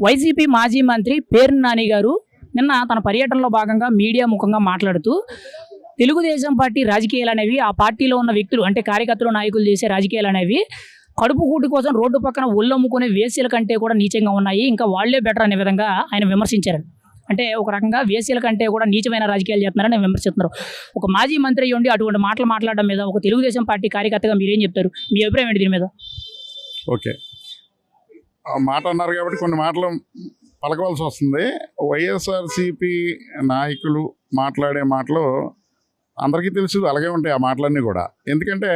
YCP మాజీ మంత్రి పేర్ని నాని గారు నిన్న తన పర్యటనలో భాగంగా మీడియా ముఖంగా మాట్లాడుతూ తెలుగుదేశం పార్టీ రాజకీయాలు అనేవి ఆ పార్టీలో ఉన్న వ్యక్తులు అంటే కార్యకర్తలు నాయకులు చేసే రాజకీయాలు అనేవి కడుపు కూటి కోసం రోడ్డు పక్కన ఒళ్ళమ్ముకునే వేశ్యల కంటే కూడా నీచంగా ఉన్నాయి, ఇంకా వాళ్లే బెటర్ అనే విధంగా ఆయన విమర్శించారు. అంటే ఒక రకంగా వేశ్యల కంటే కూడా నీచమైన రాజకీయాలు చేస్తున్నారని విమర్శిస్తున్నారు. ఒక మాజీ మంత్రి ఉండి అటువంటి మాటలు మాట్లాడడం మీద ఒక తెలుగుదేశం పార్టీ కార్యకర్తగా మీరేం చెప్తారు? మీ అభిప్రాయం ఏంటి దీని మీద? ఓకే, ఆ మాట అన్నారు కాబట్టి కొన్ని మాటలు పలకవలసి వస్తుంది. వైఎస్ఆర్సీపీ నాయకులు మాట్లాడే మాటలు అందరికీ తెలుసు, అలాగే ఉంటాయి ఆ మాటలన్నీ కూడా. ఎందుకంటే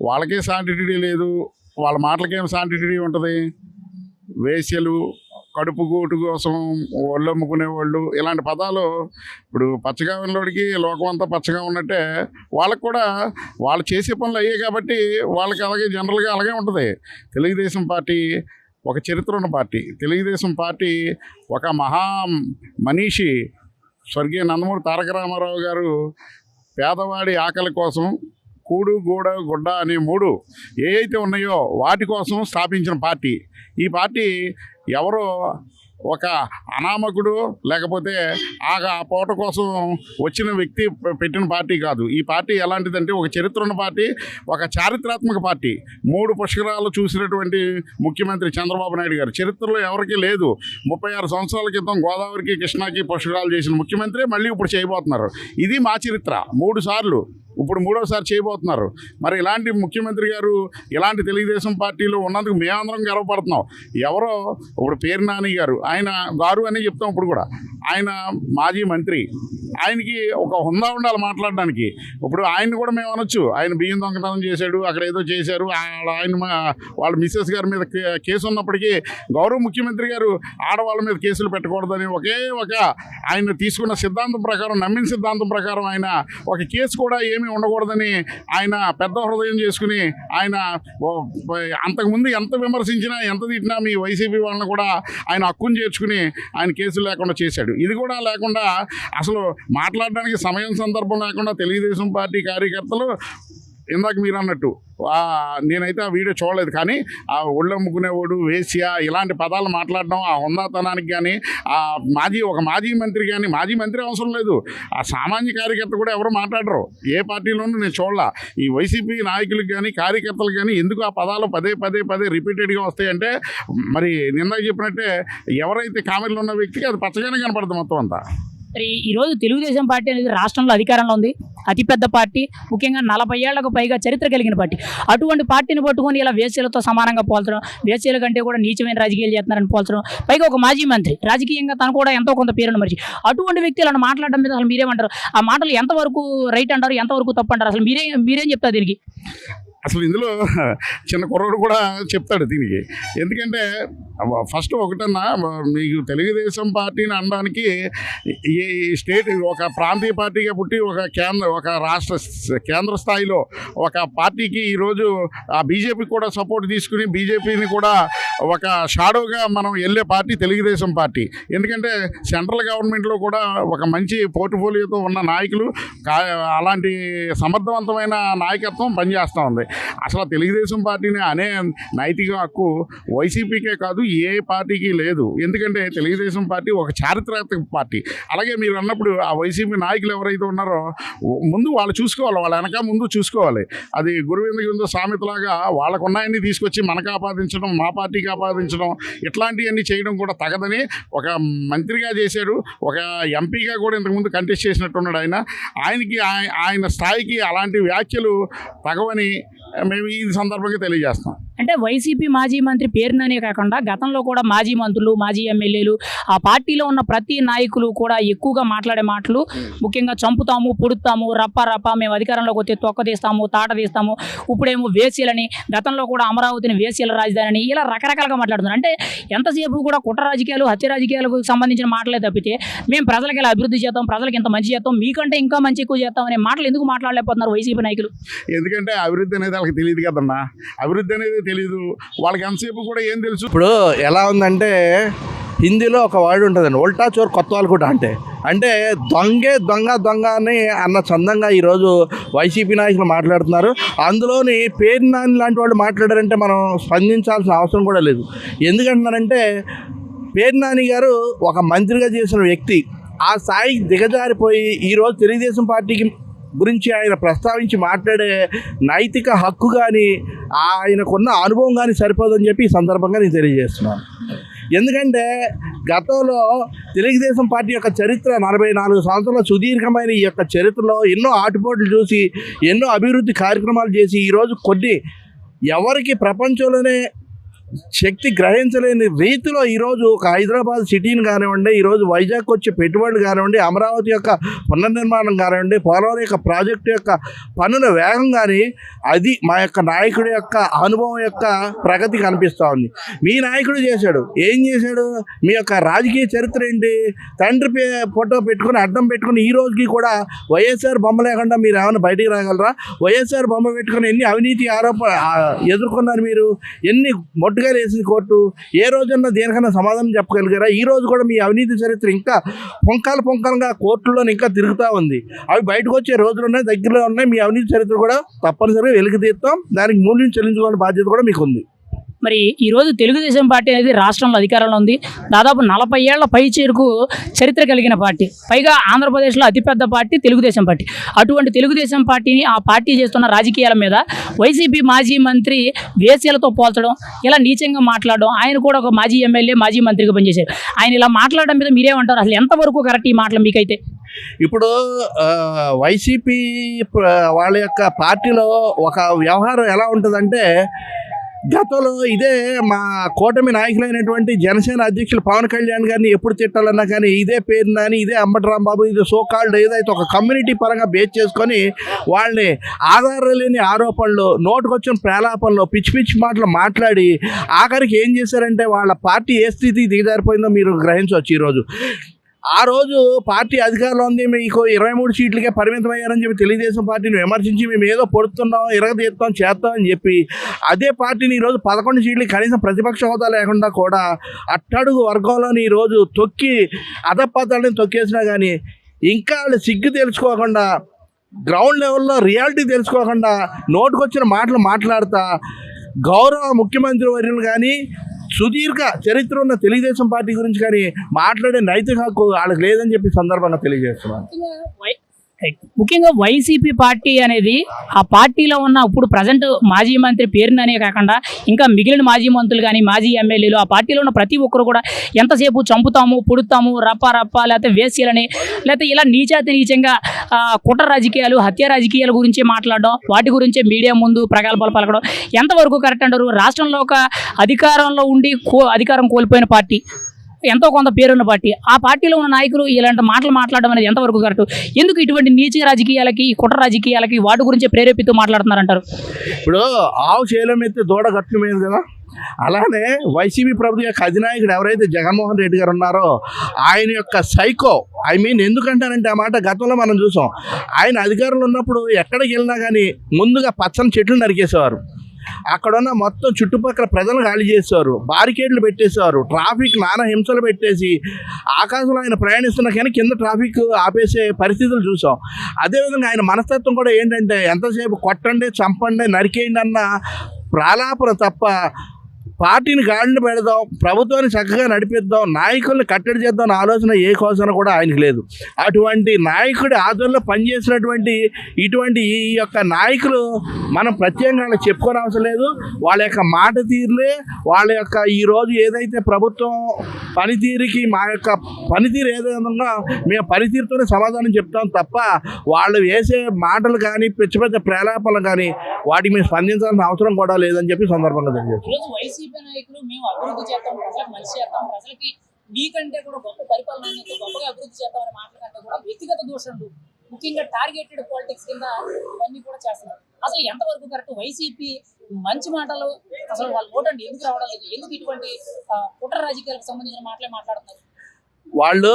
వాళ్ళకే శాంటిటీ లేదు, వాళ్ళ మాటలకేం శాంటిటీ ఉంటుంది? వేశ్యలు, కడుపు గూటు కోసం ఒళ్ళమ్ముకునేవాళ్ళు, ఇలాంటి పదాలు ఇప్పుడు పచ్చగా ఉన్నోడికి లోకం అంతా పచ్చగా ఉన్నట్టే వాళ్ళకు కూడా వాళ్ళు చేసే పనులు అయ్యాయి కాబట్టి వాళ్ళకి అలాగే జనరల్గా అలాగే ఉంటుంది. తెలుగుదేశం పార్టీ ఒక చరిత్ర ఉన్న పార్టీ. తెలుగుదేశం పార్టీ ఒక మహా మనీషి స్వర్గీయ నందమూరి తారక రామారావు గారు పేదవాడి ఆకలి కోసం కూడు గూడ గుడ్డ అనే 3 ఏ అయితే ఉన్నాయో వాటి కోసం స్థాపించిన పార్టీ. ఈ పార్టీ ఎవరో ఒక అనామకుడు లేకపోతే ఆ పూట కోసం వచ్చిన వ్యక్తి పెట్టిన పార్టీ కాదు. ఈ పార్టీ ఎలాంటిదంటే ఒక చరిత్ర ఉన్న పార్టీ, ఒక చారిత్రాత్మక పార్టీ. 3 పుష్కరాలు చూసినటువంటి ముఖ్యమంత్రి చంద్రబాబు నాయుడు గారు చరిత్రలో ఎవరికీ లేదు. 36 సంవత్సరాల క్రితం గోదావరికి కృష్ణాకి పుష్కరాలు చేసిన ముఖ్యమంత్రి మళ్ళీ ఇప్పుడు చేయబోతున్నారు. ఇది మా చరిత్ర. 3 సార్లు, ఇప్పుడు 3వసారి చేయబోతున్నారు. మరి ఇలాంటి ముఖ్యమంత్రి గారు ఇలాంటి తెలుగుదేశం పార్టీలో ఉన్నందుకు మేమందరం గర్వపడుతున్నాం. ఎవరో ఇప్పుడు పేర్ని నాని గారు, ఆయన గారు అని చెప్తాం ఇప్పుడు కూడా, ఆయన మాజీ మంత్రి, ఆయనకి ఒక హుందా ఉండాలి మాట్లాడడానికి. ఇప్పుడు ఆయన్ని కూడా మేము అనొచ్చు, ఆయన బియ్యం దొంగతనం చేశాడు, అక్కడ ఏదో చేశారు, ఆయన వాళ్ళ మిస్సెస్ గారి మీద కేసు ఉన్నప్పటికీ గౌరవ ముఖ్యమంత్రి గారు ఆడవాళ్ళ మీద కేసులు పెట్టకూడదని ఒకే ఒక ఆయన తీసుకున్న సిద్ధాంతం ప్రకారం, నమ్మిన సిద్ధాంతం ప్రకారం ఆయన ఒక కేసు కూడా ఏమీ ఉండకూడదని ఆయన పెద్ద హృదయం చేసుకుని ఆయన అంతకుముందు ఎంత విమర్శించినా ఎంత తిట్టినా మీ వైసీపీ వాళ్ళని కూడా ఆయన హక్కును చేర్చుకుని ఆయన కేసులు లేకుండా చేశాడు. ఇది కూడా లేకుండా అసలు మాట్లాడడానికి సమయం సందర్భం లేకుండా తెలుగుదేశం పార్టీ కార్యకర్తలు ఇందాక మీరు అన్నట్టు నేనైతే ఆ వీడియో చూడలేదు, కానీ ఆ ఒళ్ళమ్ముకునేవాడు, వేశ్య ఇలాంటి పదాలు మాట్లాడడం ఆ హుందాతనానికి కానీ ఒక మాజీ మంత్రి కానీ, మాజీ మంత్రి అవసరం లేదు, ఆ సామాన్య కార్యకర్త కూడా ఎవరు మాట్లాడరు. ఏ పార్టీలోనూ నేను చూడలా. ఈ వైసీపీ నాయకులకు కానీ కార్యకర్తలకు కానీ ఎందుకు ఆ పదాలు పదే పదే పదే రిపీటెడ్గా వస్తాయంటే, మరి నిన్న చెప్పినట్టే ఎవరైతే కామెడీలో ఉన్న వ్యక్తికి అది పచ్చగానే కనపడుతుంది మొత్తం అంతా. మరి ఈరోజు తెలుగుదేశం పార్టీ అనేది రాష్ట్రంలో అధికారంలో ఉంది, అతిపెద్ద పార్టీ, ముఖ్యంగా 40 ఏళ్లకు పైగా చరిత్ర కలిగిన పార్టీ. అటువంటి పార్టీని పట్టుకొని ఇలా వేశ్యలతో సమానంగా పోల్చడం, వేశ్యల కంటే కూడా నీచమైన రాజకీయాలు చేస్తున్నారని పోల్చడం, పైగా ఒక మాజీ మంత్రి రాజకీయంగా తను కూడా ఎంతో కొంత పేరును మరిచి అటువంటి వ్యక్తులను మాట్లాడడం మీద అసలు మీరేమంటారు? ఆ మాటలు ఎంతవరకు రైట్ అంటారు, ఎంతవరకు తప్పు అంటారు? అసలు మీరేం చెప్తారు దీనికి? అసలు ఇందులో చిన్న కుర్రోడు కూడా చెప్తాడు దీనికి. ఎందుకంటే ఫస్ట్ ఒకటన్నా, మీకు తెలుగుదేశం పార్టీని అనడానికి ఈ స్టేట్ ఒక ప్రాంతీయ పార్టీగా పుట్టి ఒక రాష్ట్ర కేంద్ర స్థాయిలో ఒక పార్టీకి ఈరోజు ఆ బీజేపీకి కూడా సపోర్ట్ తీసుకుని బీజేపీని కూడా ఒక షాడోగా మనం వెళ్ళే పార్టీ తెలుగుదేశం పార్టీ. ఎందుకంటే సెంట్రల్ గవర్నమెంట్లో కూడా ఒక మంచి పోర్ట్ఫోలియోతో ఉన్న నాయకులు, అలాంటి సమర్థవంతమైన నాయకత్వం పనిచేస్తూ ఉంది. అసలు తెలుగుదేశం పార్టీని అనే నైతిక హక్కు వైసీపీకే కాదు, ఏ పార్టీకి లేదు. ఎందుకంటే తెలుగుదేశం పార్టీ ఒక చారిత్రాత్మక పార్టీ. అలాగే మీరు అన్నప్పుడు ఆ వైసీపీ నాయకులు ఎవరైతే ఉన్నారో ముందు వాళ్ళు చూసుకోవాలి, వాళ్ళ వెనక ముందు చూసుకోవాలి. అది గురువింద సామెతలాగా వాళ్ళకు ఉన్నాయన్నీ తీసుకొచ్చి మనకు ఆపాదించడం, మా పార్టీకి ఆపాదించడం, ఇట్లాంటివన్నీ చేయడం కూడా తగదని ఒక మంత్రిగా చేశాడు, ఒక ఎంపీగా కూడా ఇంతకుముందు కంటెస్ట్ చేసినట్టున్నాడు ఆయనకి ఆయన స్థాయికి అలాంటి వ్యాఖ్యలు తగవని మేము ఈ సందర్భంగా తెలియజేస్తాం. అంటే వైసీపీ మాజీ మంత్రి పేరుననే కాకుండా గతంలో కూడా మాజీ మంత్రులు, మాజీ ఎమ్మెల్యేలు, ఆ పార్టీలో ఉన్న ప్రతి నాయకులు కూడా ఎక్కువగా మాట్లాడే మాటలు, ముఖ్యంగా చంపుతాము, పొడుతాము, రప్ప మేము అధికారంలోకి వస్తే తొక్క తీస్తాము, తాట తీస్తాము, ఇప్పుడేమో వేశ్యలని, గతంలో కూడా అమరావతిని వేశ్యల రాజధాని, ఇలా రకరకాలుగా మాట్లాడుతున్నారు. అంటే ఎంతసేపు కూడా కుట్ర రాజకీయాలు, హత్య రాజకీయాలకు సంబంధించిన మాటలే తప్పితే మేము ప్రజలకు ఇలా అభివృద్ధి చేస్తాం, ప్రజలకు ఇంత మంచి చేస్తాం, మీకంటే ఇంకా మంచి ఎక్కువ చేస్తాం అనే మాటలు ఎందుకు మాట్లాడలేకపోతున్నారు వైసీపీ నాయకులు? ఎందుకంటే అభివృద్ధి అనేది వాళ్ళకి తెలియదు కదన్నా. అభివృద్ధి అనేది తెలీదు వాళ్ళకి, ఎంతసేపు కూడా ఏం తెలుసు. ఇప్పుడు ఎలా ఉందంటే హిందీలో ఒక వర్డ్ ఉంటుందండి, ఉల్టా చోర్ కొత్త వాళ్ళు కూడా అంటే దొంగ అని అన్న చందంగా ఈరోజు వైసీపీ నాయకులు మాట్లాడుతున్నారు. అందులోని పేర్ని నాని లాంటి వాళ్ళు మాట్లాడారంటే మనం స్పందించాల్సిన అవసరం కూడా లేదు. ఎందుకంటున్నారంటే పేర్ని నాని గారు ఒక మంత్రిగా చేసిన వ్యక్తి ఆ స్థాయికి దిగజారిపోయి ఈరోజు తెలుగుదేశం పార్టీకి గురించి ఆయన ప్రస్తావించి మాట్లాడే నైతిక హక్కు కానీ ఆయనకున్న అనుభవం కానీ సరిపోదని చెప్పి ఈ సందర్భంగా నేను తెలియజేస్తున్నాను. ఎందుకంటే గతంలో తెలుగుదేశం పార్టీ యొక్క చరిత్ర 44 సంవత్సరాల సుదీర్ఘమైన ఈ యొక్క చరిత్రలో ఎన్నో ఆటుపోట్లు చూసి ఎన్నో అభివృద్ధి కార్యక్రమాలు చేసి ఈరోజు కొన్ని ఎవరికి ప్రపంచంలోనే శక్తి గ్రహించలేని రీతిలో ఈరోజు ఒక హైదరాబాద్ సిటీని కానివ్వండి, ఈరోజు వైజాగ్ వచ్చే పెట్టుబడులు కానివ్వండి, అమరావతి యొక్క పునర్నిర్మాణం కానివ్వండి, పోలవరం యొక్క ప్రాజెక్టు యొక్క పనుల వేగం కానీ అది మా యొక్క నాయకుడి యొక్క అనుభవం యొక్క ప్రగతి కనిపిస్తూ ఉంది. మీ నాయకుడు చేశాడు, ఏం చేశాడు? మీ యొక్క రాజకీయ చరిత్ర ఏంటి? తండ్రి ఫోటో పెట్టుకుని అడ్డం పెట్టుకుని ఈ రోజుకి కూడా వైఎస్ఆర్ బొమ్మ లేకుండా మీరు ఏమైనా బయటికి రాగలరా? వైఎస్ఆర్ బొమ్మ పెట్టుకుని ఎన్ని అవినీతి ఎదుర్కొన్నారు మీరు? ఎన్ని మొట్టుగా వేసింది కోర్టు? ఏ రోజన్నా దేనికన్నా సమాధానం చెప్పగలిగారా? ఈ రోజు కూడా మీ అవినీతి చరిత్ర ఇంకా పొంకాలుగా కోర్టులో ఇంకా తిరుగుతూ ఉంది. అవి బయటకు వచ్చే రోజులు ఉన్నాయి, దగ్గరలో ఉన్నాయి. మీ అవినీతి చరిత్ర కూడా తప్పనిసరిగా వెలికి తీస్తాం. దానికి మూల్యం చెల్లించుకోవాల్సిన బాధ్యత కూడా మీకు ఉంది. మరి ఈరోజు తెలుగుదేశం పార్టీ అనేది రాష్ట్రంలో అధికారంలో ఉంది. దాదాపు 40 ఏళ్ల పైచేరుకు చరిత్ర కలిగిన పార్టీ. పైగా ఆంధ్రప్రదేశ్లో అతిపెద్ద పార్టీ తెలుగుదేశం పార్టీ. అటువంటి తెలుగుదేశం పార్టీని ఆ పార్టీ చేస్తున్న రాజకీయాల మీద వైసీపీ మాజీ మంత్రి వేశ్యలతో పోల్చడం, ఇలా నీచంగా మాట్లాడడం, ఆయన కూడా ఒక మాజీ ఎమ్మెల్యే మాజీ మంత్రిగా పనిచేశారు. ఆయన ఇలా మాట్లాడడం మీద మీరేమంటారు? అసలు ఎంతవరకు కరెక్ట్ ఈ మాటలు మీకైతే? ఇప్పుడు వైసీపీ వాళ్ళ యొక్క పార్టీలో ఒక వ్యవహారం ఎలా ఉంటుందంటే, గతంలో ఇదే మా కూటమి నాయకులైనటువంటి జనసేన అధ్యక్షులు పవన్ కళ్యాణ్ గారిని ఎప్పుడు తిట్టాలన్నా కానీ ఇదే పేరు నాని, ఇదే అంబటి రాంబాబు, ఇది సోకాల్డ్ ఏదైతే ఒక కమ్యూనిటీ పరంగా బేస్ చేసుకొని వాళ్ళని ఆధారం లేని ఆరోపణలు, నోటుకొచ్చిన ప్రేలాపనలు, పిచ్చి పిచ్చి మాటలు మాట్లాడి ఆఖరికి ఏం చేశారంటే వాళ్ళ పార్టీ ఏ స్థితికి దిగజారిపోయిందో మీరు గ్రహించవచ్చు. ఈరోజు ఆ రోజు పార్టీ అధికారంలో ఉంది, మీకు 23 సీట్లకే పరిమితం అయ్యారని చెప్పి తెలుగుదేశం పార్టీని విమర్శించి మేము ఏదో పొడుతున్నాం, ఇరగదీస్తాం, చేస్తామని చెప్పి అదే పార్టీని ఈరోజు 11 సీట్లకి కనీసం ప్రతిపక్ష హోదా లేకుండా కూడా అట్టడుగు వర్గంలోని ఈరోజు తొక్కి అధపతాలని తొక్కేసినా కానీ ఇంకా వాళ్ళు సిగ్గు తెలుసుకోకుండా, గ్రౌండ్ లెవెల్లో రియాలిటీ తెలుసుకోకుండా నోటుకొచ్చిన మాటలు మాట్లాడుతా గౌరవ ముఖ్యమంత్రి వర్యులు కానీ సుదీర్ఘ చరిత్ర ఉన్న తెలుగుదేశం పార్టీ గురించి కానీ మాట్లాడే నైతిక హక్కు వాళ్ళకి లేదని చెప్పి సందర్భంగా తెలియజేస్తున్నాను. ముఖ్యంగా వైసీపీ పార్టీ అనేది ఆ పార్టీలో ఉన్న ఇప్పుడు ప్రజెంట్ మాజీ మంత్రి పేరుననే కాకుండా ఇంకా మిగిలిన మాజీ మంత్రులు కానీ మాజీ ఎమ్మెల్యేలు ఆ పార్టీలో ఉన్న ప్రతి ఒక్కరు కూడా ఎంతసేపు చంపుతాము, పుడుతాము, రప్ప లేకపోతే వేశ్యలని లేకపోతే ఇలా నీచంగా కుట్ర రాజకీయాలు, హత్య రాజకీయాల గురించి మాట్లాడడం, వాటి గురించే మీడియా ముందు ప్రగల్భాలు పలకడం ఎంతవరకు కరెక్ట్ అంటారు? రాష్ట్రంలో ఒక అధికారంలో ఉండి అధికారం కోల్పోయిన పార్టీ, ఎంతో కొంత పేరున్న పార్టీ, ఆ పార్టీలో ఉన్న నాయకులు ఇలాంటి మాటలు మాట్లాడడం అనేది ఎంతవరకు కరెక్ట్? ఎందుకు ఇటువంటి నీచ రాజకీయాలకి, కుట్ర రాజకీయాలకి వాటి గురించి ప్రేరేపిస్తూ మాట్లాడుతున్నారంటారు? ఇప్పుడు ఆవు చేయలం ఎత్తే దూడ గట్టు మీద కదా, అలానే వైసీపీ ప్రభుత్వ యొక్క అధినాయకుడు ఎవరైతే జగన్మోహన్ రెడ్డి గారు ఉన్నారో ఆయన యొక్క సైకో, ఎందుకంటానంటే ఆ మాట గతంలో మనం చూసాం. ఆయన అధికారంలో ఉన్నప్పుడు ఎక్కడికి వెళ్ళినా కానీ ముందుగా పచ్చని చెట్లు నరికేసేవారు, అక్కడున్న మొత్తం చుట్టుపక్కల ప్రజలను ఖాళీ చేసేవారు, బారికేడ్లు పెట్టేసేవారు, ట్రాఫిక్ నానా హింసలు పెట్టేసి ఆకాశంలో ఆయన ప్రయాణిస్తున్నా కానీ కింద ట్రాఫిక్ ఆపేసే పరిస్థితులు చూసాం. అదేవిధంగా ఆయన మనస్తత్వం కూడా ఏంటంటే ఎంతసేపు కొట్టండి, చంపండి, నరికేయండి అన్న ప్రాలాపన తప్ప పార్టీని గాడిని పెడదాం, ప్రభుత్వాన్ని చక్కగా నడిపిద్దాం, నాయకుల్ని కట్టడి చేద్దాం అన్న ఆలోచన ఏ కోసం కూడా ఆయనకు లేదు. అటువంటి నాయకుడి ఆధ్వర్యంలో పనిచేసినటువంటి ఇటువంటి ఈ యొక్క నాయకులు మనం ప్రత్యేకంగా చెప్పుకోని అవసరం లేదు. వాళ్ళ యొక్క మాట తీరులే, వాళ్ళ యొక్క ఈరోజు ఏదైతే ప్రభుత్వం పనితీరుకి మా యొక్క పనితీరు ఏదైనా మేము పనితీరుతోనే సమాధానం చెప్తాం తప్ప వాళ్ళు వేసే మాటలు కానీ పెద్ద ప్రేలాపనలు కానీ వాటికి మేము స్పందించాల్సిన అవసరం కూడా లేదని చెప్పి సందర్భంగా తెలియజేస్తాం. నాయకులు మేము అభివృద్ధి చేస్తాం, ప్రజలకు మంచి చేస్తాం, ప్రజలకి మీకంటే కూడా గొప్ప పరిపాలన గొప్పగా అభివృద్ధి చేస్తామనే మాటల కంటే కూడా వ్యక్తిగత దోషణలు, ముఖ్యంగా టార్గెటెడ్ పాలిటిక్స్ కింద ఇవన్నీ కూడా చేస్తున్నారు. అసలు ఎంతవరకు కరెక్ట్? వైసీపీ మంచి మాటలు అసలు వాళ్ళు ఓటండి ఎందుకు రావడం లేదు? ఎందుకు ఇటువంటి కుట్ర రాజకీయాలకు సంబంధించిన మాటలే మాట్లాడుతున్నారు? వాళ్ళు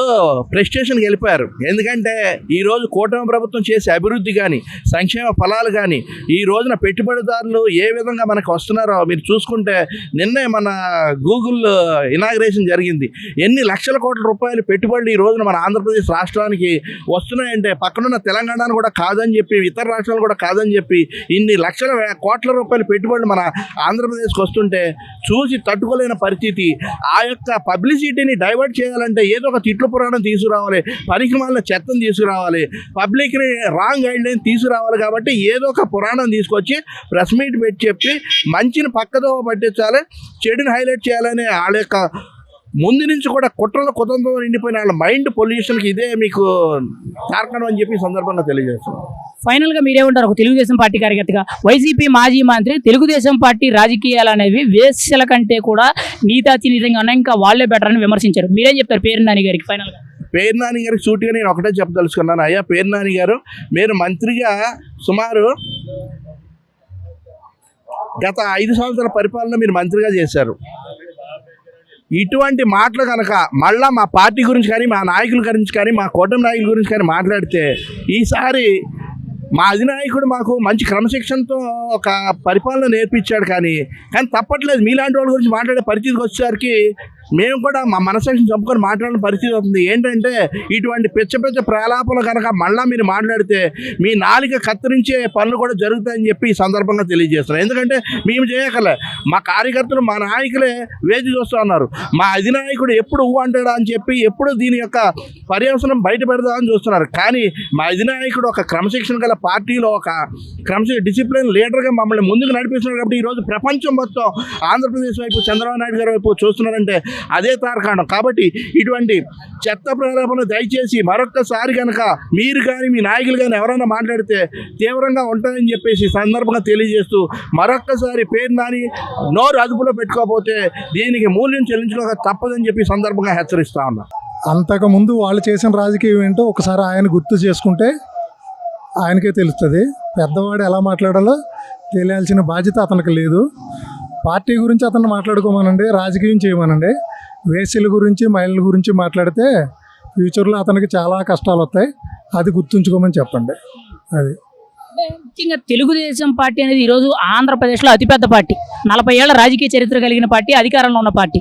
ప్రెస్టేషన్కి వెళ్ళిపోయారు. ఎందుకంటే ఈరోజు కూటమి ప్రభుత్వం చేసే అభివృద్ధి కానీ సంక్షేమ ఫలాలు కానీ ఈ రోజున పెట్టుబడిదారులు ఏ విధంగా మనకు వస్తున్నారో మీరు చూసుకుంటే నిన్నే మన గూగుల్ ఇనాగ్రేషన్ జరిగింది. ఎన్ని లక్షల కోట్ల రూపాయలు పెట్టుబడులు ఈ రోజున మన ఆంధ్రప్రదేశ్ రాష్ట్రానికి వస్తున్నాయంటే పక్కనున్న తెలంగాణను కూడా కాదని చెప్పి ఇతర రాష్ట్రాలు కూడా కాదని చెప్పి ఇన్ని లక్షల కోట్ల రూపాయల పెట్టుబడులు మన ఆంధ్రప్రదేశ్కి వస్తుంటే చూసి తట్టుకోలేని పరిస్థితి. ఆ యొక్క పబ్లిసిటీని డైవర్ట్ చేయాలంటే ఏదో ఒక తిట్లు పురాణం తీసుకురావాలి, పరిశ్రమల చెత్తను తీసుకురావాలి, పబ్లిక్ని రాంగ్ గైడ్లైన్ తీసుకురావాలి. కాబట్టి ఏదో ఒక పురాణం తీసుకొచ్చి ప్రెస్ మీట్ పెట్టి చెప్పి మంచిని పక్కదో పట్టించాలి, చెడుని హైలైట్ చేయాలని వాళ్ళ యొక్క ముందు నుంచి కూడా కుతంతో నిండిపోయిన వాళ్ళ మైండ్ పొల్యూషన్కి ఇదే మీకు తార్కణం అని చెప్పి ఈ సందర్భంగా తెలియజేస్తున్నాను. ఫైనల్గా మీరేమంటారు ఒక తెలుగుదేశం పార్టీ కార్యకర్తగా? వైసీపీ మాజీ మంత్రి తెలుగుదేశం పార్టీ రాజకీయాలు అనేవి వేశ్యల కంటే కూడా నీతాతీతంగా ఉన్నాయి, ఇంకా వాళ్ళే బెటర్ అని విమర్శించారు. మీరేం చెప్తారు పేర్ని నాని గారికి ఫైనల్గా? పేర్ని నాని గారికి సూటిగా నేను ఒకటే చెప్పదలుచుకున్నాను. అయ్యా పేర్ని నాని గారు, మీరు మంత్రిగా సుమారు గత 5 సంవత్సరాల పరిపాలన మీరు మంత్రిగా చేశారు. ఇటువంటి మాటలు కనుక మళ్ళా మా పార్టీ గురించి కానీ మా నాయకుల గురించి కానీ మా కూటమి నాయకుల గురించి కానీ మాట్లాడితే ఈసారి మా అధినాయకుడు మాకు మంచి క్రమశిక్షణతో ఒక పరిపాలన నేర్పించాడు. కానీ తప్పట్లేదు, మీలాంటి వాళ్ళ గురించి మాట్లాడే పరిస్థితికి వచ్చేసరికి మేము కూడా మా మనసాక్షిని చంపుకొని మాట్లాడిన పరిస్థితి అవుతుంది. ఏంటంటే ఇటువంటి పెద్ద ప్రలాపలు కనుక మళ్ళీ మీరు మాట్లాడితే మీ నాలుక కత్తిరించే పనులు కూడా జరుగుతాయని చెప్పి ఈ సందర్భంగా తెలియజేస్తున్నాం. ఎందుకంటే మేము చేయగలే, మా కార్యకర్తలు మా నాయకులే వేచి చూస్తూ ఉన్నారు. మా అధినాయకుడు ఎప్పుడు అంటాడా అని చెప్పి ఎప్పుడు దీని యొక్క పర్యవసనం బయట పెడదామని చూస్తున్నారు. కానీ మా అధినాయకుడు ఒక క్రమశిక్షణ గల పార్టీలో ఒక డిసిప్లిన్ లీడర్గా మమ్మల్ని ముందుకు నడిపిస్తున్నారు. కాబట్టి ఈరోజు ప్రపంచం మొత్తం ఆంధ్రప్రదేశ్ వైపు చంద్రబాబు నాయుడు గారి వైపు చూస్తున్నారంటే అదే తార్కాణం. కాబట్టి ఇటువంటి చెత్త ప్రలాపన దయచేసి మరొక్కసారి కనుక మీరు కానీ మీ నాయకులు కానీ ఎవరైనా మాట్లాడితే తీవ్రంగా ఉంటాయని చెప్పేసి సందర్భంగా తెలియజేస్తూ మరొక్కసారి పేర్ని నాని నోరు అదుపులో పెట్టుకోకపోతే దీనికి మూల్యం చెల్లించుకోక తప్పదని చెప్పి సందర్భంగా హెచ్చరిస్తా ఉన్నా. అంతకుముందు వాళ్ళు చేసిన రాజకీయం ఏంటో ఒకసారి ఆయన గుర్తు చేసుకుంటే ఆయనకే తెలుస్తుంది. పెద్దవాడు ఎలా మాట్లాడాలో తెలియాల్సిన బాధ్యత అతనికి లేదు. పార్టీ గురించి అతను మాట్లాడుకోమనండి, రాజకీయం చేయమనండి. వేసీల గురించి మహిళల గురించి మాట్లాడితే ఫ్యూచర్లో అతనికి చాలా కష్టాలు వస్తాయి. అది గుర్తుంచుకోమని చెప్పండి. అది ముఖ్యంగా తెలుగుదేశం పార్టీ అనేది ఈరోజు ఆంధ్రప్రదేశ్లో అతిపెద్ద పార్టీ, 40 ఏళ్ల రాజకీయ చరిత్ర కలిగిన పార్టీ, అధికారంలో ఉన్న పార్టీ.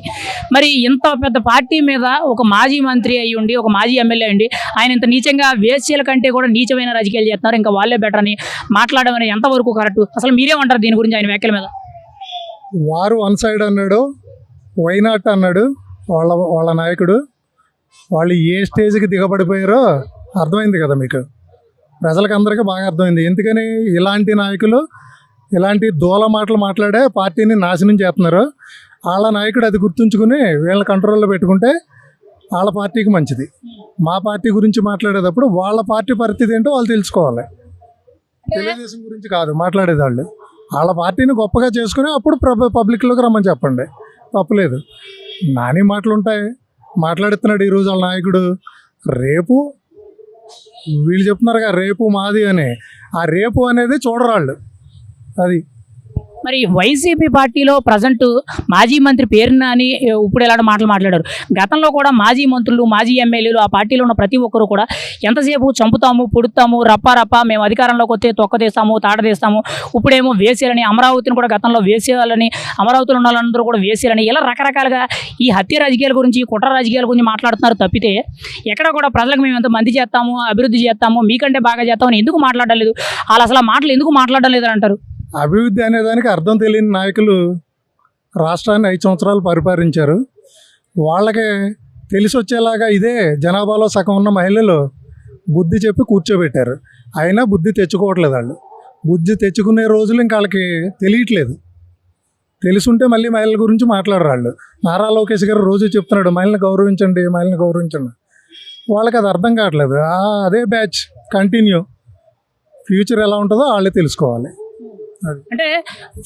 మరి ఇంత పెద్ద పార్టీ మీద ఒక మాజీ మంత్రి అయ్యి ఉండి, ఒక మాజీ ఎమ్మెల్యే అండి, ఆయన ఇంత నీచంగా వేశ్యల కంటే కూడా నీచమైన రాజకీయాలు చేస్తున్నారు, ఇంకా వాళ్ళే బెటర్ అని మాట్లాడడం అనేది ఎంతవరకు కరెక్ట్? అసలు మీరేమంటారు దీని గురించి, ఆయన వ్యాఖ్యల మీద? వారు వన్ సైడ్ అన్నాడు, వైనాట్ అన్నాడు వాళ్ళ నాయకుడు. వాళ్ళు ఏ స్టేజ్కి దిగబడిపోయారో అర్థమైంది కదా మీకు, ప్రజలకు అందరికీ బాగా అర్థమైంది. ఎందుకని ఇలాంటి నాయకులు ఇలాంటి దూల మాటలు మాట్లాడే పార్టీని నాశనం చేస్తున్నారు. వాళ్ళ నాయకుడు అది గుర్తుంచుకుని వీళ్ళ కంట్రోల్లో పెట్టుకుంటే వాళ్ళ పార్టీకి మంచిది. మా పార్టీ గురించి మాట్లాడేటప్పుడు వాళ్ళ పార్టీ పరిస్థితి ఏంటో వాళ్ళు తెలుసుకోవాలి. తెలుగుదేశం గురించి కాదు మాట్లాడేది వాళ్ళు. వాళ్ళ పార్టీని గొప్పగా చేసుకుని అప్పుడు పబ్లిక్లోకి రమ్మని చెప్పండి, తప్పులేదు. నాని మాటలు ఉంటాయి, మాట్లాడుతున్నాడు ఈరోజు వాళ్ళ నాయకుడు. రేపు వీళ్ళు చెప్తున్నారుగా రేపు మాది అని, ఆ రేపు అనేది చూడరాళ్ళు. అది మరి వైసీపీ పార్టీలో ప్రజెంట్ మాజీ మంత్రి పేర్ని నాని ఇప్పుడు ఎలాంటి మాటలు మాట్లాడారు. గతంలో కూడా మాజీ మంత్రులు, మాజీ ఎమ్మెల్యేలు, ఆ పార్టీలో ఉన్న ప్రతి ఒక్కరు కూడా ఎంతసేపు చంపుతాము, పొడుతాము, రప్ప మేము అధికారంలోకి వస్తే తొక్కతీస్తాము, తాడతీస్తాము, ఇప్పుడేమో వేసేయాలని, అమరావతిని కూడా గతంలో వేసేయాలని, అమరావతిలో ఉన్న వాళ్ళందరూ కూడా వేసేయాలని, ఇలా రకరకాలుగా ఈ హత్య రాజకీయాల గురించి, కుట్ర రాజకీయాల గురించి మాట్లాడుతున్నారు తప్పితే ఎక్కడ కూడా ప్రజలకు మేము ఎంత మంది చేస్తాము, అభివృద్ధి చేస్తాము, మీకంటే బాగా చేస్తామని ఎందుకు మాట్లాడడం లేదు? వాళ్ళు అసలు ఆ మాటలు ఎందుకు మాట్లాడడం లేదని అంటారు. అభివృద్ధి అనేదానికి అర్థం తెలియని నాయకులు రాష్ట్రాన్ని 5 సంవత్సరాలు పరిపాలించారు. వాళ్ళకి తెలిసి వచ్చేలాగా ఇదే జనాభాలో సగం ఉన్న మహిళలు బుద్ధి చెప్పి కూర్చోబెట్టారు. అయినా బుద్ధి తెచ్చుకోవట్లేదు వాళ్ళు. బుద్ధి తెచ్చుకునే రోజులు ఇంకా వాళ్ళకి తెలియట్లేదు. తెలుసుంటే మళ్ళీ మహిళల గురించి మాట్లాడరు వాళ్ళు. నారా లోకేష్ గారు రోజు చెప్తున్నాడు మహిళని గౌరవించండి, మహిళని గౌరవించండి. వాళ్ళకి అది అర్థం కావట్లేదు. అదే బ్యాచ్ కంటిన్యూ. ఫ్యూచర్ ఎలా ఉంటుందో వాళ్ళే తెలుసుకోవాలి. అంటే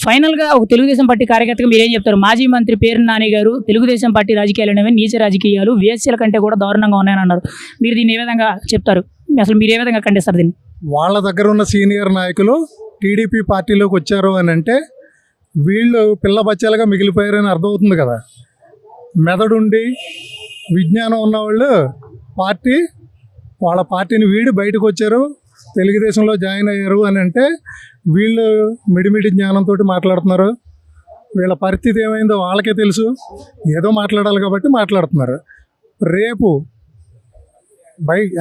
ఫైనల్గా ఒక తెలుగుదేశం పార్టీ కార్యకర్తగా మీరేం చెప్తారు? మాజీ మంత్రి పేర్ని నాని గారు తెలుగుదేశం పార్టీ రాజకీయాలు అనేవి నీచ రాజకీయాలు, వేశ్యల కంటే కూడా దారుణంగా ఉన్నాయని అన్నారు. మీరు దీన్ని ఏ విధంగా చెప్తారు? అసలు మీరు ఏ విధంగా ఖండిస్తారు దీన్ని? వాళ్ళ దగ్గర ఉన్న సీనియర్ నాయకులు టీడీపీ పార్టీలోకి వచ్చారు అని అంటే వీళ్ళు పిల్ల బచ్చాలుగా మిగిలిపోయారని అర్థమవుతుంది కదా. మెదడుండి విజ్ఞానం ఉన్నవాళ్ళు వాళ్ళ పార్టీని వీడి బయటకు వచ్చారు, తెలుగుదేశంలో జాయిన్ అయ్యారు అని అంటే వీళ్ళు మిడిమిడి జ్ఞానంతో మాట్లాడుతున్నారు. వీళ్ళ పరిస్థితి ఏమైందో వాళ్ళకే తెలుసు. ఏదో మాట్లాడాలి కాబట్టి మాట్లాడుతున్నారు. రేపు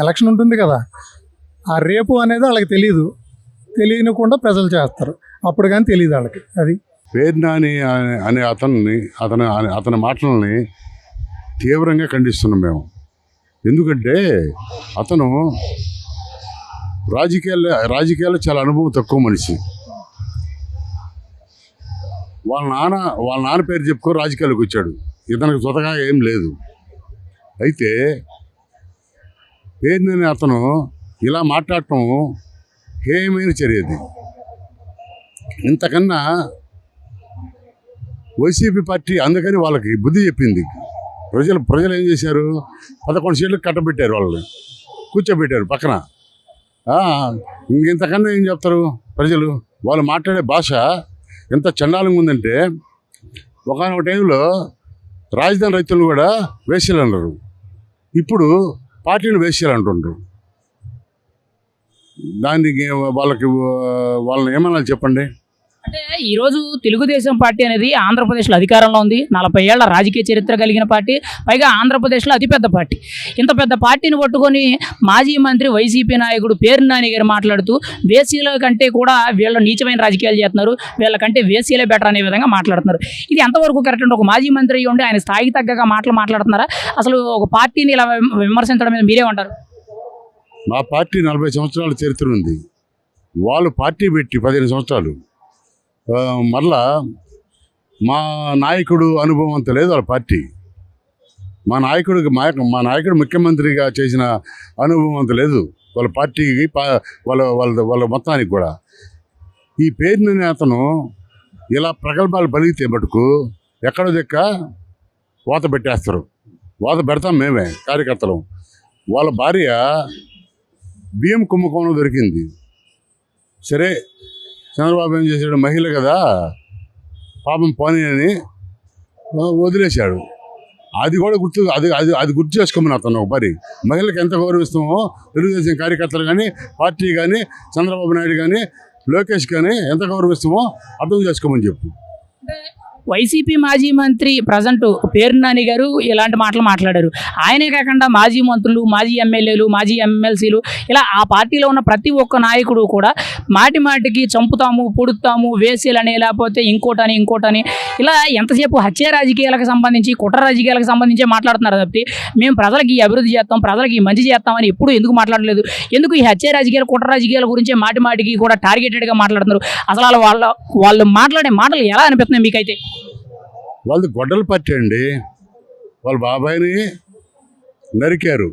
ఎలక్షన్ ఉంటుంది కదా, ఆ రేపు అనేది వాళ్ళకి తెలియకుండా ప్రజలు చేస్తారు. అప్పుడు కానీ తెలియదు వాళ్ళకి. అది పేర్నాని అనే అతని మాటలని తీవ్రంగా ఖండిస్తున్నాం మేము. ఎందుకంటే అతను రాజకీయాల్లో చాలా అనుభవం తక్కువ మనిషి. వాళ్ళ నాన్న పేరు చెప్పుకో రాజకీయాలకు వచ్చాడు. ఇతనికి స్వతగా ఏం లేదు. అయితే పేర్నని అతను ఇలా మాట్లాడటం హేయమైన చర్యది. ఇంతకన్నా వైసీపీ పార్టీ అందుకని వాళ్ళకి బుద్ధి చెప్పింది. ప్రజలు ఏం చేశారు, 11 సీట్లకు కట్టబెట్టారు, వాళ్ళని కూర్చోబెట్టారు పక్కన. ఇంతకన్నా ఏం చెప్తారు ప్రజలు? వాళ్ళు మాట్లాడే భాష ఎంత చండాలంగా ఉందంటే, ఒకనొక టైంలో రాజధాని రైతులు కూడా వేశ్యలు అన్నారు, ఇప్పుడు పార్టీని వేశ్యలు అంటుండ్రు. దానికి వాళ్ళని ఏమన్నా చెప్పండి. అంటే ఈరోజు తెలుగుదేశం పార్టీ అనేది ఆంధ్రప్రదేశ్లో అధికారంలో ఉంది. 40 ఏళ్ల రాజకీయ చరిత్ర కలిగిన పార్టీ, పైగా ఆంధ్రప్రదేశ్లో అతిపెద్ద పార్టీ. ఇంత పెద్ద పార్టీని పట్టుకొని మాజీ మంత్రి వైసీపీ నాయకుడు పేర్నాని గారు మాట్లాడుతూ వేసీల కంటే కూడా వీళ్ళు నీచమైన రాజకీయాలు చేస్తున్నారు, వీళ్ళకంటే వేసీలే బెటర్ అనే విధంగా మాట్లాడుతున్నారు. ఇది ఎంతవరకు కరెక్ట్ అండి? ఒక మాజీ మంత్రి ఉండి ఆయన స్థాయికి తగ్గగా మాట్లాడుతున్నారా? అసలు ఒక పార్టీని ఇలా విమర్శించడం మీద మీరేమంటారు? మా పార్టీ 40 సంవత్సరాల చరిత్ర ఉంది. వాళ్ళు పార్టీ పెట్టి 15 సంవత్సరాలు. మరలా మా నాయకుడు అనుభవం అంత లేదు వాళ్ళ పార్టీ. మా నాయకుడు ముఖ్యమంత్రిగా చేసిన అనుభవం అంత లేదు వాళ్ళ పార్టీకి, వాళ్ళ మొత్తానికి కూడా. ఈ పేరుని అతను ఇలా ప్రగల్భాలు పలిగితే మటుకు ఎక్కడో దెక్క వాత పెట్టేస్తారు. వాత పెడతాం మేమే కార్యకర్తలు. వాళ్ళ భార్య బియ్యం కుంభకోణం దొరికింది. సరే, చంద్రబాబు ఏం చేశాడు, మహిళ కదా పాపం పోనీ అని వదిలేశాడు. అది కూడా అది గుర్తు చేసుకోమని అతను ఒక పరి. మహిళలకు ఎంత గౌరవిస్తామో తెలుగుదేశం కార్యకర్తలు కానీ, పార్టీ కానీ, చంద్రబాబు నాయుడు కానీ, లోకేష్ కానీ ఎంత గౌరవిస్తామో అర్థం చేసుకోమని చెప్పు. వైసీపీ మాజీ మంత్రి ప్రజెంట్ పేర్నాని గారు ఇలాంటి మాటలు మాట్లాడారు. ఆయనే కాకుండా మాజీ మంత్రులు, మాజీ ఎమ్మెల్యేలు, మాజీ ఎమ్మెల్సీలు, ఇలా ఆ పార్టీలో ఉన్న ప్రతి ఒక్క నాయకుడు కూడా మాటికి చంపుతాము, పొడుతాము, వేసేలని, లేకపోతే ఇంకోటని ఇలా ఎంతసేపు హత్య రాజకీయాలకు సంబంధించి, కుట్ర రాజకీయాలకు సంబంధించి మాట్లాడుతున్నారు తప్పితే మేము ప్రజలకి ఈ అభివృద్ధి చేస్తాం, ప్రజలకి మంచి చేస్తామని ఎప్పుడు ఎందుకు మాట్లాడలేదు? ఎందుకు ఈ హత్య రాజకీయాలు, కుట్ర రాజకీయాల గురించే మాటికి కూడా టార్గెటెడ్గా మాట్లాడుతున్నారు? అసలు వాళ్ళు మాట్లాడే మాటలు ఎలా అనిపిస్తున్నాయి మీకైతే? వాళ్ళది గొడ్డల పార్టీ అండి. వాళ్ళ బాబాయిని నరికారు.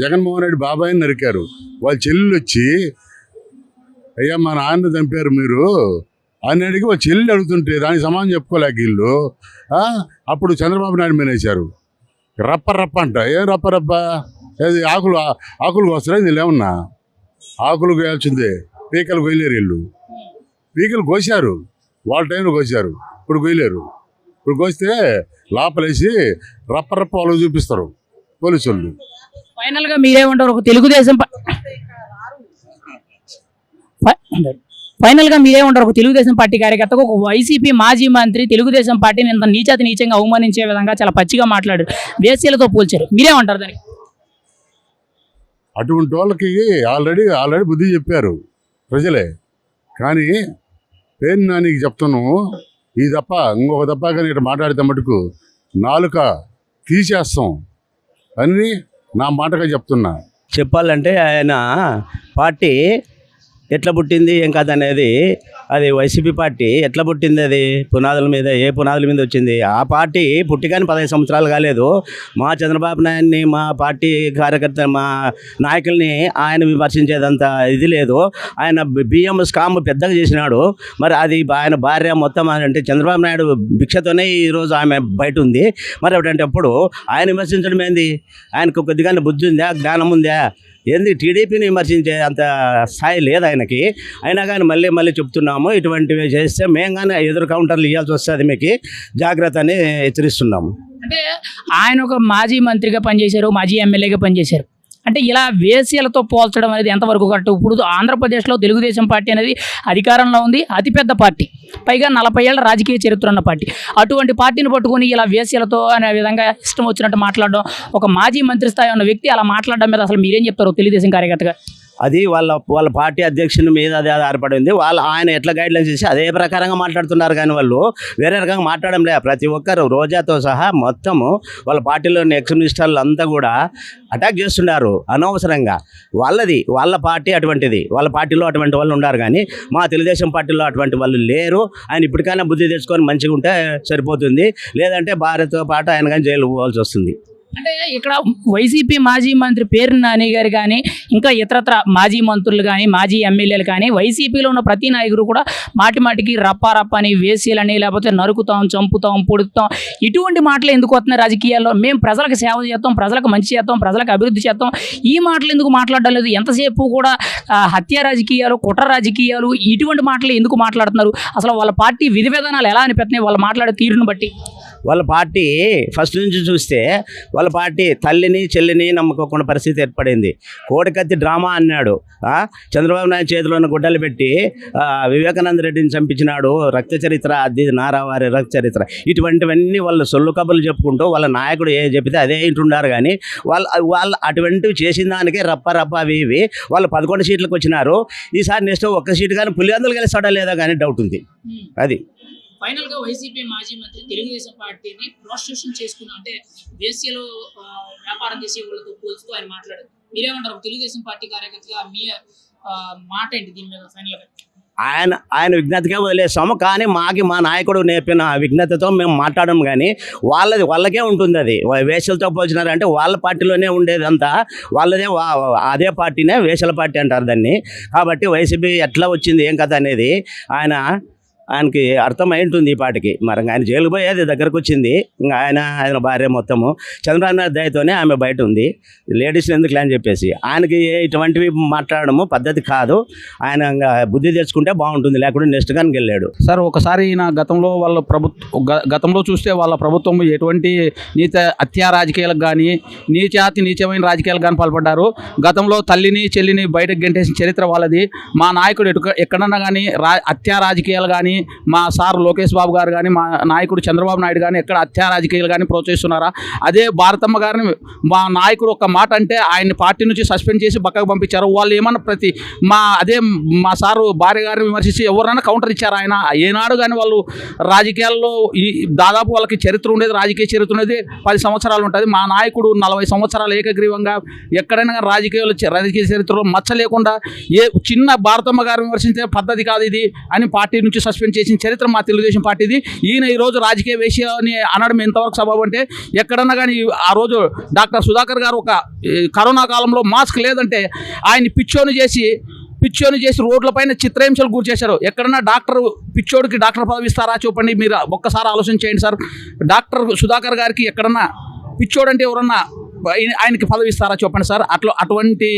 జగన్మోహన్ రెడ్డి బాబాయిని నరికారు. వాళ్ళ చెల్లెలు వచ్చి, అయ్యా మా నాన్న చంపారు మీరు అని అడిగి వాళ్ళ చెల్లెలు అడుగుతుంటే దానికి సమాధానం చెప్పుకోలేక వీళ్ళు అప్పుడు చంద్రబాబు నాయుడు మీద వేశారు. రప్ప అంట. ఏం రప్ప? అది ఆకులు కోస్తారా? వీళ్ళు ఏమన్నా ఆకులు కోయాల్సిందే, పీకలు కొయ్యలేరు వీళ్ళు. పీకలు కోసారు, వాళ్ళ టైంలో కోసారు, ఇప్పుడు కొయ్యలేరు. ఇప్పుడు కోస్తే లోపలేసి రప్ప వాళ్ళు చూపిస్తారు పోలీసు వాళ్ళు. ఫైనల్గా మీరేమంటారు? ఒక తెలుగుదేశం పార్టీ కార్యకర్తకు ఒక వైసీపీ మాజీ మంత్రి తెలుగుదేశం పార్టీని ఇంత నీచంగా అవమానించే విధంగా చాలా పచ్చిగా మాట్లాడారు, వేసీలతో పోల్చారు. మీరేమంటారు దానికి? అటువంటి వాళ్ళకి ఆల్రెడీ బుద్ధి చెప్పారు ప్రజలే. కానీ పేర్నానికి చెప్తున్నాము, ఈ తప్ప ఇంకొక తప్ప కానీ ఇట్లా మాట్లాడితే మటుకు నాలుక తీసేస్తాం అని నా మాటగా చెప్తున్నా. చెప్పాలంటే ఆయన పార్టీ ఎట్లా పుట్టింది ఏం కాదు అనేది, అది వైసీపీ పార్టీ ఎట్లా పుట్టింది, అది పునాదుల మీద, ఏ పునాదుల మీద వచ్చింది? ఆ పార్టీ పుట్టిగాని 15 సంవత్సరాలు కాలేదు. మా చంద్రబాబు నాయుడిని, మా పార్టీ కార్యకర్త, మా నాయకుల్ని ఆయన విమర్శించేదంత ఇది లేదు. ఆయన బియ్యం స్కామ్ పెద్దగా చేసినాడు. మరి అది ఆయన భార్య మొత్తం అంటే చంద్రబాబు నాయుడు భిక్షతోనే ఈరోజు ఆమె బయట ఉంది. మరి అప్పుడు ఆయన విమర్శించడం ఏంది? ఆయనకు కొద్దిగానే బుద్ధి ఉందా, జ్ఞానం ఉందా? ఏంది టీడీపీని విమర్శించే అంత స్థాయి లేదు ఆయనకి. అయినా కానీ మళ్ళీ చెప్తున్నాము, ఇటువంటివి చేస్తే మేము కానీ ఎదురు కౌంటర్లు ఇవ్వాల్సి వస్తుంది, మీకు జాగ్రత్త అని హెచ్చరిస్తున్నాము. అంటే ఆయన ఒక మాజీ మంత్రిగా పనిచేశారు, మాజీ ఎమ్మెల్యేగా పనిచేశారు. అంటే ఇలా వేశ్యలతో పోల్చడం అనేది ఎంతవరకు కరెక్ట్? ఇప్పుడు ఆంధ్రప్రదేశ్లో తెలుగుదేశం పార్టీ అనేది అధికారంలో ఉంది, అతిపెద్ద పార్టీ, పైగా 40 ఏళ్ల రాజకీయ చరిత్ర ఉన్న పార్టీ. అటువంటి పార్టీని పట్టుకొని ఇలా వేశ్యలతో అనే విధంగా ఇష్టం వచ్చినట్టు మాట్లాడడం, ఒక మాజీ మంత్రి స్థాయి ఉన్న వ్యక్తి అలా మాట్లాడడం మీద అసలు మీరేం చెప్తారు తెలుగుదేశం కార్యకర్తగా? అది వాళ్ళ పార్టీ అధ్యక్షుని మీద అది ఆధారపడింది. ఆయన ఎట్లా గైడ్లైన్స్ చేసి అదే ప్రకారంగా మాట్లాడుతున్నారు, కానీ వాళ్ళు వేరే రకంగా మాట్లాడడం లే. ప్రతి ఒక్కరు రోజాతో సహా మొత్తము వాళ్ళ పార్టీలోని ఎక్స్ మినిస్టర్లు అంతా కూడా అటాక్ చేస్తున్నారు అనవసరంగా. వాళ్ళ పార్టీ అటువంటిది, వాళ్ళ పార్టీలో అటువంటి వాళ్ళు ఉన్నారు, కానీ మా తెలుగుదేశం పార్టీలో అటువంటి వాళ్ళు లేరు. ఆయన ఇప్పటికైనా బుద్ధి తెచ్చుకొని మంచిగా ఉంటే సరిపోతుంది, లేదంటే భార్యతో పాటు ఆయన కానీ జైలు పోవాల్సి వస్తుంది. అంటే ఇక్కడ వైసీపీ మాజీ మంత్రి పేరు నాని గారు కానీ, ఇంకా ఇతరత్ర మాజీ మంత్రులు కానీ, మాజీ ఎమ్మెల్యేలు కానీ, వైసీపీలో ఉన్న ప్రతి నాయకుడు కూడా మాటికి రప్ప అని, వేసీలని, లేకపోతే నరుకుతాం, చంపుతాం, పొడుస్తాం, ఇటువంటి మాటలు ఎందుకు వస్తున్నాయి రాజకీయాల్లో? మేము ప్రజలకు సేవ చేస్తాం, ప్రజలకు మంచి చేస్తాం, ప్రజలకు అభివృద్ధి చేస్తాం, ఈ మాటలు ఎందుకు మాట్లాడడం లేదు? ఎంతసేపు కూడా హత్య రాజకీయాలు, కుట్ర రాజకీయాలు, ఇటువంటి మాటలు ఎందుకు మాట్లాడుతున్నారు? అసలు వాళ్ళ పార్టీ విధి విధానాలు ఎలా అనిపిస్తున్నాయి వాళ్ళు మాట్లాడే తీరును బట్టి? వాళ్ళ పార్టీ ఫస్ట్ నుంచి చూస్తే వాళ్ళ పార్టీ తల్లిని చెల్లిని నమ్ముకోకుండా పరిస్థితి ఏర్పడింది. కోడికత్తి డ్రామా అన్నాడు, చంద్రబాబు నాయుడు చేతిలో ఉన్న గుడ్డలు పెట్టి వివేకానంద రెడ్డిని చంపించినాడు, రక్త చరిత్ర, అది నారావారి రక్త చరిత్ర, ఇటువంటివన్నీ వాళ్ళు సొల్లు కబుర్లు చెప్పుకుంటూ వాళ్ళ నాయకుడు ఏ చెప్తే అదే ఇంటున్నారు. కానీ వాళ్ళు అటువంటివి చేసిన దానికే రప్ప అవి ఇవి వాళ్ళు 11 సీట్లకు వచ్చినారు. ఈసారి నెక్స్ట్ ఒక్క సీటు కానీ పులివెందులు గెలుస్తాడా లేదా కానీ డౌట్ ఉంది. అది ఫైనల్గా వైసీపీ మాజీ మంత్రి తెలుగుదేశం పార్టీని ప్రాస్టిట్యూషన్ చేసుకున్నా అంటే వేశ్యలో వ్యాపారం చేసే వాళ్ళతో పోల్చుతూ ఆయన మాట్లాడారు. మీరేమంటారు తెలుగుదేశం పార్టీ కార్యకర్తగా? మీ మాట ఏంటి దీని మీద? ఫైనల్గా ఆయన విజ్ఞతగా వదిలేస్తాము, కానీ మా నాయకుడు నేర్పిన విజ్ఞతతో మేము మాట్లాడము. కానీ వాళ్ళకే ఉంటుంది. అది వేషలతో పోల్చినారంటే వాళ్ళ పార్టీలోనే ఉండేదంతా వాళ్ళదే, అదే పార్టీనే వేషల పార్టీ అంటారు దాన్ని. కాబట్టి వైసీపీ ఎట్లా వచ్చింది ఏం కథ అనేది ఆయనకి అర్థమై ఉంటుంది ఈ పాటికి. మరి ఆయన జైలుకు పోయేది దగ్గరకు వచ్చింది. ఇంకా ఆయన భార్య మొత్తము చంద్రబాబు నాయుడు దయతోనే ఆమె బయట ఉంది. లేడీస్ని ఎందుకు అని చెప్పేసి ఆయనకి ఇటువంటివి మాట్లాడము పద్ధతి కాదు. ఆయన బుద్ధి తెచ్చుకుంటే బాగుంటుంది, లేకుంటే నెక్స్ట్ కానీ వెళ్ళాడు. సార్ ఒకసారి నా గతంలో చూస్తే వాళ్ళ ప్రభుత్వం ఎటువంటి హత్యా రాజకీయాలకు కానీ నీచమైన రాజకీయాలకు కానీ పాల్పడ్డారు. గతంలో తల్లిని చెల్లిని బయటకు గెంటేసిన చరిత్ర వాళ్ళది. మా నాయకుడు ఎక్కడన్నా కానీ హత్యా రాజకీయాలు కానీ, మా సార్ లోకేష్ బాబు గారు కానీ, మా నాయకుడు చంద్రబాబు నాయుడు కానీ ఎక్కడ హత్యా రాజకీయాలు కానీ ప్రోత్సహిస్తున్నారా? అదే భారతమ్మ గారిని మా నాయకుడు ఒక మాట అంటే ఆయన్ని పార్టీ నుంచి సస్పెండ్ చేసి పక్కకు పంపించారు. వాళ్ళు ఏమన్నా మా సారు భార్య గారిని విమర్శించి ఎవరైనా కౌంటర్ ఇచ్చారు. ఆయన ఏనాడు కానీ వాళ్ళు రాజకీయాల్లో దాదాపు వాళ్ళకి చరిత్ర ఉండేది, రాజకీయ చరిత్ర ఉండేది 10 సంవత్సరాలు ఉంటుంది. మా నాయకుడు 40 సంవత్సరాలు ఏకగ్రీవంగా ఎక్కడైనా రాజకీయ చరిత్రలో మచ్చ లేకుండా చిన్న భారతమ్మ గారిని విమర్శించే పద్ధతి కాదు ఇది అని పార్టీ నుంచి సస్పెండ్ చేసిన చరిత్ర మా తెలుగుదేశం పార్టీది. ఈయన ఈరోజు రాజకీయ వేశ్యని అనడం ఎంతవరకు సబబు అంటే, ఎక్కడన్నా కానీ ఆ రోజు డాక్టర్ సుధాకర్ గారు ఒక కరోనా కాలంలో మాస్క్ లేదంటే ఆయన పిచ్చోని చేసి రోడ్లపైన చిత్రహింసలు గురి చేశారు. ఎక్కడన్నా పిచ్చోడికి డాక్టర్ పదవి ఇస్తారా చెప్పండి, మీరు ఒక్కసారి ఆలోచన చేయండి సార్. డాక్టర్ సుధాకర్ గారికి ఎక్కడన్నా పిచ్చోడు అంటే ఎవరన్నా ఆయనకి పదవి ఇస్తారా చెప్పండి సార్. అటువంటి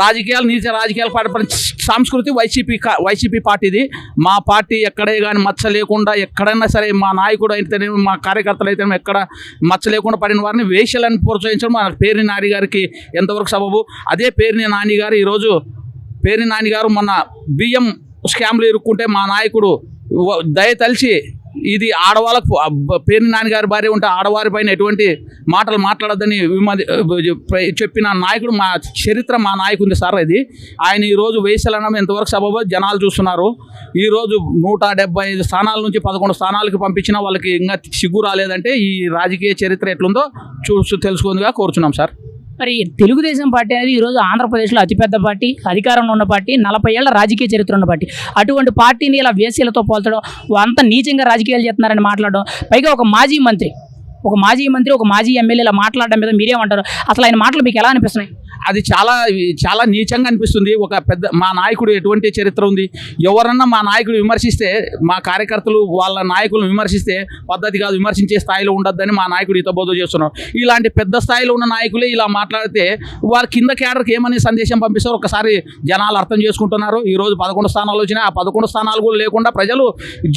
రాజకీయాలు, నీచ రాజకీయాలు పాటుపడిన సంస్కృతి వైసీపీ పార్టీది. మా పార్టీ ఎక్కడే కానీ మచ్చ లేకుండా, ఎక్కడైనా సరే మా నాయకుడు అయితేనేమి మా కార్యకర్తలు అయితేనేమి ఎక్కడ మచ్చ లేకుండా పడిన వారిని వేశ్యలను ప్రోత్సహించడం మా పేర్ని నాని గారికి ఎంతవరకు సబబు? అదే పేర్ని నాని గారు ఈరోజు మొన్న బియ్యం స్కామ్లు ఇరుక్కుంటే మా నాయకుడు దయతలిచి ఇది ఆడవాళ్ళకు పేర్ని నాన్నగారి భార్య ఉంటే ఆడవారి పైన ఎటువంటి మాటలు మాట్లాడద్దని చెప్పిన నాయకుడు మా చరిత్ర మా నాయకుడి సార్. ఇది ఆయన ఈరోజు వేసలనం ఎంతవరకు సబబు జనాలు చూస్తున్నారు. ఈరోజు 175 స్థానాల నుంచి 11 స్థానాలకు పంపించిన వాళ్ళకి ఇంకా సిగ్గు రాలేదంటే ఈ రాజకీయ చరిత్ర ఎట్లుందో తెలుసుకుందిగా కోరుచున్నాం సార్. మరి తెలుగుదేశం పార్టీ అనేది ఈరోజు ఆంధ్రప్రదేశ్లో అతిపెద్ద పార్టీ, అధికారంలో ఉన్న పార్టీ, 40 ఏళ్ల రాజకీయ చరిత్ర ఉన్న పార్టీ. అటువంటి పార్టీని ఇలా వేసీలతో పోల్చడం, అంత నీచంగా రాజకీయాలు చేస్తున్నారని మాట్లాడడం, పైగా ఒక మాజీ మంత్రి, ఒక మాజీ ఎమ్మెల్యే ఇలా మాట్లాడడం మీద మీరేమంటారు? అసలు ఆయన మాటలు మీకు ఎలా అనిపిస్తున్నాయి? అది చాలా నీచంగా అనిపిస్తుంది. ఒక పెద్ద మా నాయకుడు ఎటువంటి చరిత్ర ఉంది, ఎవరన్నా మా నాయకుడు విమర్శిస్తే, మా కార్యకర్తలు వాళ్ళ నాయకులను విమర్శిస్తే పద్ధతి కాదు, విమర్శించే స్థాయిలో ఉండొద్దని మా నాయకుడు హితబోధ చేస్తున్నారు. ఇలాంటి పెద్ద స్థాయిలో ఉన్న నాయకులే ఇలా మాట్లాడితే వారి కింద క్యాడర్కి ఏమని సందేశం పంపిస్తారో ఒకసారి జనాలు అర్థం చేసుకుంటున్నారు. ఈరోజు 11 స్థానాలు వచ్చినాయి, ఆ 11 స్థానాలు కూడా లేకుండా ప్రజలు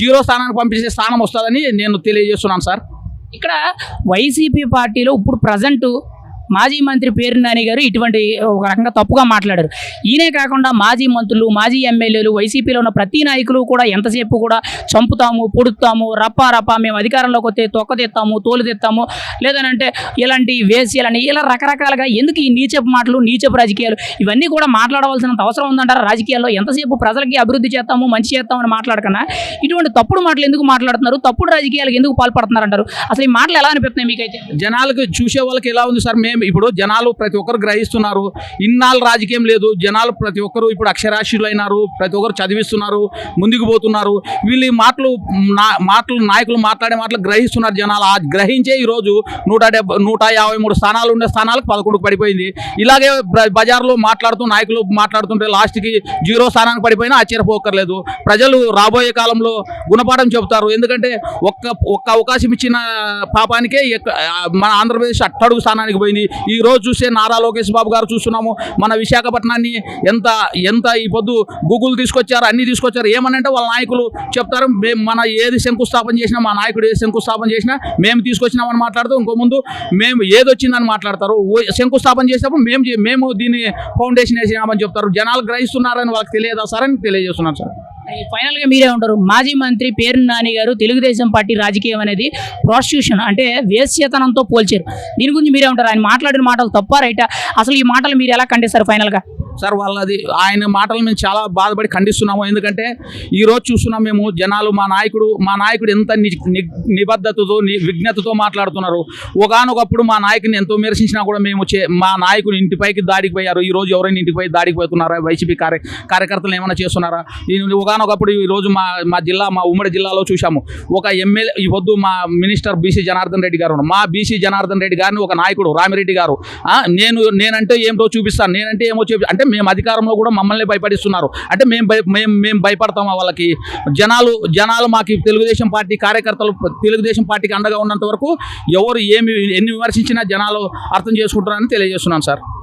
0 స్థానానికి పంపించే స్థానం వస్తుందని నేను తెలియజేస్తున్నాను సార్. ఇక్కడ వైసీపీ పార్టీలో ఇప్పుడు ప్రజెంట్ మాజీ మంత్రి పేరు నాని గారు ఇటువంటి ఒక రకంగా తప్పుగా మాట్లాడారు. ఈయనే కాకుండా మాజీ మంత్రులు, మాజీ ఎమ్మెల్యేలు, వైసీపీలో ఉన్న ప్రతి నాయకులు కూడా ఎంతసేపు కూడా చంపుతాము, పొడుస్తాము, రప్పా మేము అధికారంలోకి వస్తే తొక్కతెత్తాము, తోలు తెత్తాము, లేదనంటే ఇలాంటి వేశ్యలని, ఇలా రకరకాలుగా ఎందుకు ఈ నీచపు మాటలు, నీచపు రాజకీయాలు ఇవన్నీ కూడా మాట్లాడవలసినంత అవసరం ఉందంటారా? రాజకీయాల్లో ఎంతసేపు ప్రజలకి అభివృద్ధి చేస్తాము, మంచి చేస్తామని మాట్లాడకన్నా ఇటువంటి తప్పుడు మాటలు ఎందుకు మాట్లాడుతున్నారు? తప్పుడు రాజకీయాలకు ఎందుకు పాల్పడుతున్నారు అంటారు? అసలు ఈ మాటలు ఎలా అనిపిస్తున్నాయి మీకైతే? జనాలకు చూసే వాళ్ళకి ఎలా ఉంది సార్? ఇప్పుడు జనాలు ప్రతి ఒక్కరు గ్రహిస్తున్నారు, ఇన్నాళ్ళు రాజకీయం లేదు, జనాలు ప్రతి ఒక్కరు ఇప్పుడు అక్షరాస్యులైనారు, ప్రతి ఒక్కరు చదివిస్తున్నారు, ముందుకు పోతున్నారు. వీళ్ళు మాటలు నాయకులు మాట్లాడే మాటలు గ్రహిస్తున్నారు జనాలు. ఆ గ్రహించే ఈరోజు 153 స్థానాలు ఉండే స్థానాలకు 11కు పడిపోయింది. ఇలాగే బజార్లో నాయకులు మాట్లాడుతుంటే లాస్ట్కి 0 స్థానానికి పడిపోయినా ఆశ్చర్యపోకర్లేదు. ప్రజలు రాబోయే కాలంలో గుణపాఠం చెబుతారు. ఎందుకంటే ఒక్క అవకాశం ఇచ్చిన పాపానికే మన ఆంధ్రప్రదేశ్ అట్టడుగు స్థానానికి పోయింది. ఈ రోజు చూస్తే నారా లోకేష్ బాబు గారు చూస్తున్నాము, మన విశాఖపట్నాన్ని ఎంత ఈ పొద్దు గూగుల్ తీసుకొచ్చారు, అన్ని తీసుకొచ్చారు. ఏమనంటే వాళ్ళ నాయకులు చెప్తారు, మన ఏది శంకుస్థాపన చేసినా, మా నాయకుడు ఏది శంకుస్థాపన చేసినా మేము తీసుకొచ్చినామని మాట్లాడుతూ, ఇంకో ముందు మేము ఏది వచ్చిందని మాట్లాడతారు. శంకుస్థాపన చేసినప్పుడు మేము దీన్ని ఫౌండేషన్ వేసినామని చెప్తారు. జనాలు గ్రహిస్తున్నారని వాళ్ళకి తెలియదా సార్ అని తెలియజేస్తున్నారు సార్. ఫైనల్గా మీరే ఉంటారు. మాజీ మంత్రి పేరు నాని గారు తెలుగుదేశం పార్టీ రాజకీయం అనేది ప్రాస్టిట్యూషన్ అంటే వేశ్యతనంతో పోల్చారు. దీని గురించి మీరే ఉంటారు. ఆయన మాట్లాడిన మాటలు తప్ప రైటా? అసలు ఈ మాటలు మీరు ఎలా ఖండిస్తారు ఫైనల్గా? సార్ ఆయన మాటలు మేము చాలా బాధపడి ఖండిస్తున్నాము. ఎందుకంటే ఈరోజు చూస్తున్నాం మేము జనాలు మా నాయకుడు ఎంత నిబద్ధతతో విజ్ఞతతో మాట్లాడుతున్నారు. ఒకనొకప్పుడు మా నాయకుని ఎంతో విమర్శించినా కూడా మా నాయకుని ఇంటిపైకి దాడికి పోయారు. ఈరోజు ఎవరైనా ఇంటిపై దాడికి పోతున్నారా? వైసీపీ కార్యకర్తలు ఏమైనా చేస్తున్నారా? ఒకనొకప్పుడు ఈరోజు మా ఉమ్మడి జిల్లాలో చూసాము. ఒక ఎమ్మెల్యే ఈ పొద్దు మా మినిస్టర్ బీసీ జనార్దన్ రెడ్డి గారు, మా బీసీ జనార్దన్ రెడ్డి గారిని ఒక నాయకుడు రామిరెడ్డి గారు నేనంటే ఏమిటో చూపిస్తాను, నేనంటే ఏమో అంటే మేము అధికారంలో కూడా మమ్మల్ని భయపడిస్తున్నారు. అంటే మేము భయపడతామా వాళ్ళకి? జనాలు మాకు తెలుగుదేశం పార్టీ కార్యకర్తలు తెలుగుదేశం పార్టీకి అండగా ఉన్నంత వరకు ఎవరు ఎన్ని విమర్శించినా జనాలు అర్థం చేసుకుంటారని తెలియజేస్తున్నాను సార్.